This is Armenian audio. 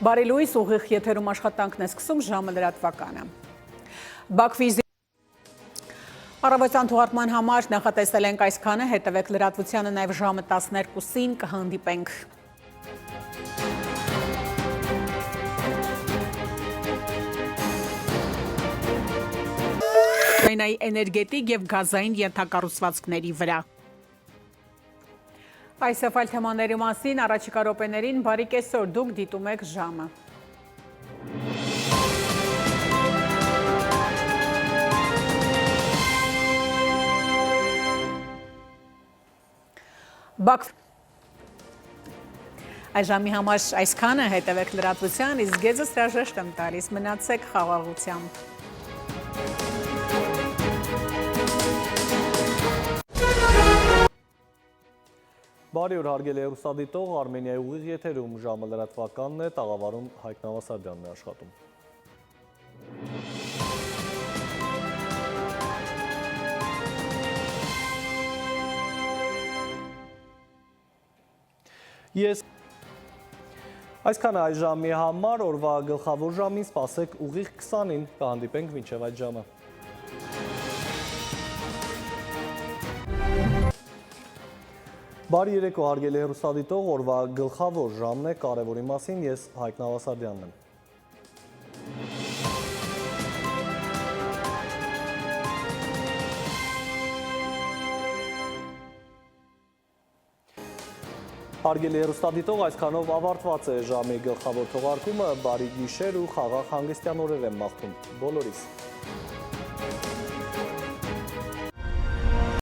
Բարի լույս, ուղիղ եթերում աշխատանքն է սկսում, ժամը լրատվականը։ Բաքվի առավոտյան թողարկման համար նախատեսել ենք այսքանը, հետևեք լրատվությանը նաև ժամը 12-ին կհանդիպենք։ Ուկրաինայի էներգետիկ և գազային ենթակառուցվածքների վրա։ Այս և այլ թեմաների մասին առաջիկա րոպեներին բարի կեսօր, դուք դիտում եք ժամը։ Այս ժամի համար այսքանը, հետևեք լրատվության, իսկ գեզս հրաժեշտ եմ տալիս, մնացեք խաղաղությամբ։ Բարի օր հարգելի հեռուստադիտող, Արմենիայի ուղիղ եթերում ժամը լրատվականն է, տաղավարում Հայկ Նավասարդյանն է աշխատում։ Այսքան այս ժամի համար, օրվա գլխավոր ժամին սպասեք ուղիղ 20-ին, կհանդիպենք մինչև այդ ժամը։ Բարի երեկո հարգելի հեռուստադիտող, օրվա գլխավոր ժամն է, կարևորի մասին ես Հայկ Նավասարդյանն եմ։ Հարգելի հեռուստադիտող, այսքանով ավարտված է ժամի գլխավոր թողարկումը, բարի գիշեր ու խաղաղ հանգստյան օրեր եմ մաղթում բոլորիս։